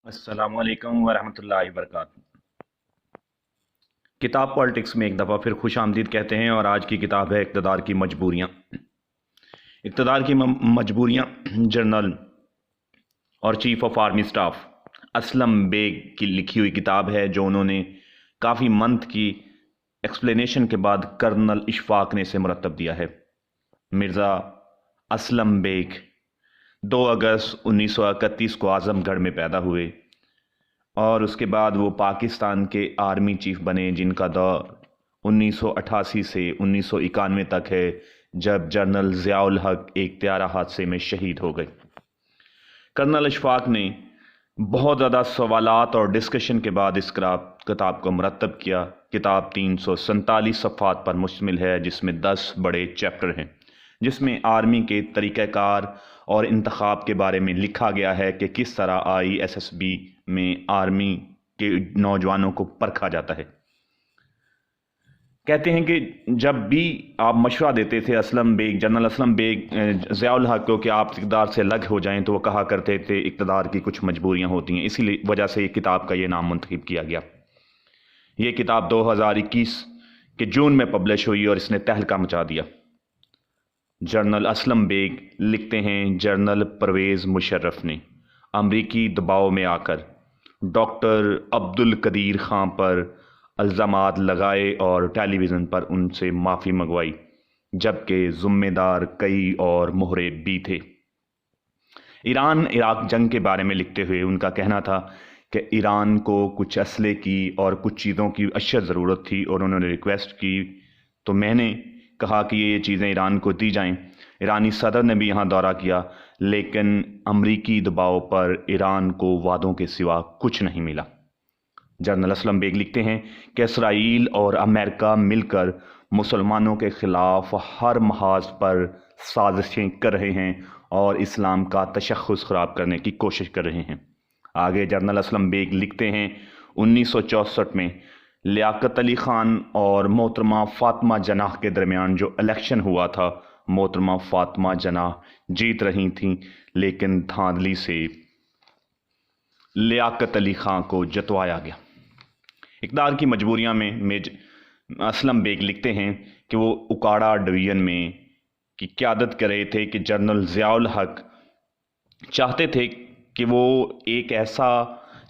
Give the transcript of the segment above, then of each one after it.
السلام علیکم ورحمۃ اللہ وبرکاتہ۔ کتاب پالیٹکس میں ایک دفعہ پھر خوش آمدید کہتے ہیں، اور آج کی کتاب ہے اقتدار کی مجبوریاں۔ اقتدار کی مجبوریاں جنرل اور chief of army staff Aslam Baig کی لکھی ہوئی کتاب ہے، جو انہوں نے کافی منتھ کی ایکسپلینیشن کے بعد کرنل اشفاق نے اسے مرتب دیا ہے۔ مرزا اسلم بیگ 2 اگست 1931 کو اعظم گڑھ میں پیدا ہوئے، اور اس کے بعد وہ پاکستان کے آرمی چیف بنے، جن کا دور 1988 سے 1991 تک ہے، جب جنرل ضیاء الحق ایک طیارہ حادثے میں شہید ہو گئے۔ کرنل اشفاق نے بہت زیادہ سوالات اور ڈسکشن کے بعد اس کتاب کو مرتب کیا۔ کتاب 347 صفحات پر مشتمل ہے، جس میں 10 بڑے چیپٹر ہیں، جس میں آرمی کے طریقہ کار اور انتخاب کے بارے میں لکھا گیا ہے کہ کس طرح ISSB میں آرمی کے نوجوانوں کو پرکھا جاتا ہے۔ کہتے ہیں کہ جب بھی آپ مشورہ دیتے تھے جنرل اسلم بیگ ضیاء الحق کو کہ آپ اقتدار سے الگ ہو جائیں، تو وہ کہا کرتے تھے اقتدار کی کچھ مجبوریاں ہوتی ہیں، اسی وجہ سے یہ کتاب کا یہ نام منتخب کیا گیا۔ یہ کتاب 2021 کے جون میں پبلش ہوئی اور اس نے تہلکہ مچا دیا۔ جنرل اسلم بیگ لکھتے ہیں، جنرل پرویز مشرف نے امریکی دباؤ میں آ کر ڈاکٹر عبدالقدیر خان پر الزامات لگائے اور ٹیلی ویژن پر ان سے معافی منگوائی، جبکہ ذمہ دار کئی اور مہرے بھی تھے۔ ایران عراق جنگ کے بارے میں لکھتے ہوئے ان کا کہنا تھا کہ ایران کو کچھ اسلحے کی اور کچھ چیزوں کی اشد ضرورت تھی، اور انہوں نے ریکویسٹ کی، تو میں نے کہا کہ یہ چیزیں ایران کو دی جائیں۔ ایرانی صدر نے بھی یہاں دورہ کیا، لیکن امریکی دباؤ پر ایران کو وعدوں کے سوا کچھ نہیں ملا۔ جنرل اسلم بیگ لکھتے ہیں کہ اسرائیل اور امریکہ مل کر مسلمانوں کے خلاف ہر محاذ پر سازشیں کر رہے ہیں اور اسلام کا تشخص خراب کرنے کی کوشش کر رہے ہیں۔ آگے جنرل اسلم بیگ لکھتے ہیں، 1964 میں لیاقت علی خان اور محترمہ فاطمہ جناح کے درمیان جو الیکشن ہوا تھا، محترمہ فاطمہ جناح جیت رہی تھیں، لیکن دھاندلی سے لیاقت علی خان کو جتوایا گیا۔ اقتدار کی مجبوریاں میں اسلم بیگ لکھتے ہیں کہ وہ اکاڑا ڈویژن میں کی قیادت کر رہے تھے کہ جنرل ضیاء الحق چاہتے تھے کہ وہ ایک ایسا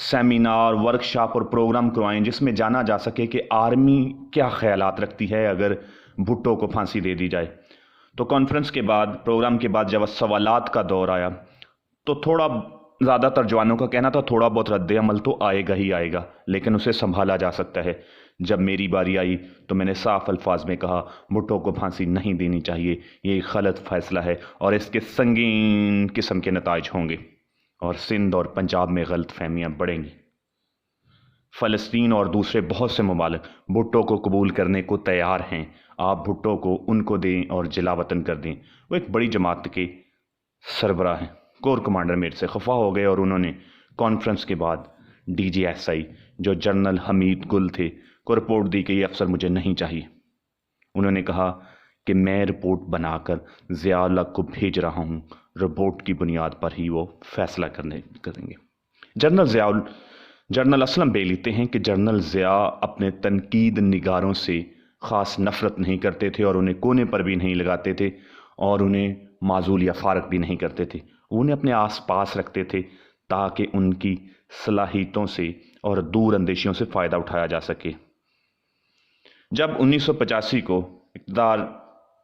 سیمینار، ورکشاپ اور پروگرام کروائیں جس میں جانا جا سکے کہ آرمی کیا خیالات رکھتی ہے اگر بھٹو کو پھانسی دے دی جائے۔ تو کانفرنس کے بعد، پروگرام کے بعد جب سوالات کا دور آیا، تو تھوڑا زیادہ تر جوانوں کا کہنا تھا تھوڑا بہت رد عمل تو آئے گا ہی آئے گا، لیکن اسے سنبھالا جا سکتا ہے۔ جب میری باری آئی تو میں نے صاف الفاظ میں کہا، بھٹو کو پھانسی نہیں دینی چاہیے، یہ ایک غلط فیصلہ ہے اور اس کے سنگین قسم کے نتائج ہوں گے، اور سندھ اور پنجاب میں غلط فہمیاں بڑھیں گی۔ فلسطین اور دوسرے بہت سے ممالک بھٹو کو قبول کرنے کو تیار ہیں، آپ بھٹو کو ان کو دیں اور جلا وطن کر دیں۔ وہ ایک بڑی جماعت کے سربراہ ہیں۔ کور کمانڈر میرے سے خفا ہو گئے، اور انہوں نے کانفرنس کے بعد DGSI جو جنرل حمید گل تھے کو رپورٹ دی کہ یہ افسر مجھے نہیں چاہیے۔ انہوں نے کہا کہ میں رپورٹ بنا کر ضیاء الحق کو بھیج رہا ہوں، رپورٹ کی بنیاد پر ہی وہ فیصلہ کریں گے۔ جنرل اسلم بیگ لکھتے ہیں کہ جنرل ضیاء اپنے تنقید نگاروں سے خاص نفرت نہیں کرتے تھے، اور انہیں کونے پر بھی نہیں لگاتے تھے، اور انہیں معزول یا فارغ بھی نہیں کرتے تھے۔ انہیں اپنے آس پاس رکھتے تھے تاکہ ان کی صلاحیتوں سے اور دور اندیشیوں سے فائدہ اٹھایا جا سکے۔ جب 1985 کو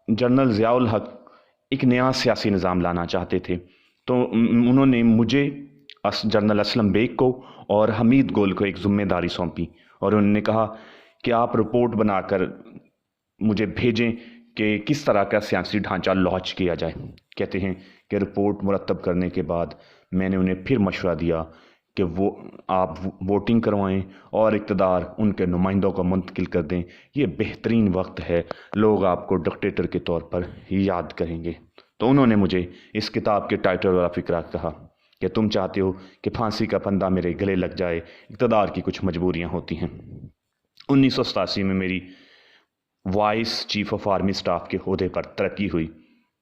جنرل ضیاء الحق ایک نیا سیاسی نظام لانا چاہتے تھے، تو انہوں نے مجھے، جنرل اسلم بیگ کو اور حمید گل کو ایک ذمہ داری سونپی، اور انہوں نے کہا کہ آپ رپورٹ بنا کر مجھے بھیجیں کہ کس طرح کا سیاسی ڈھانچہ لانچ کیا جائے۔ کہتے ہیں کہ رپورٹ مرتب کرنے کے بعد میں نے انہیں پھر مشورہ دیا کہ آپ ووٹنگ کروائیں اور اقتدار ان کے نمائندوں کو منتقل کر دیں، یہ بہترین وقت ہے، لوگ آپ کو ڈکٹیٹر کے طور پر یاد کریں گے۔ تو انہوں نے مجھے اس کتاب کے ٹائٹل والا فقرہ کہا کہ تم چاہتے ہو کہ پھانسی کا پھندا میرے گلے لگ جائے، اقتدار کی کچھ مجبوریاں ہوتی ہیں۔ 1987 میں میری vice chief of army staff کے عہدے پر ترقی ہوئی۔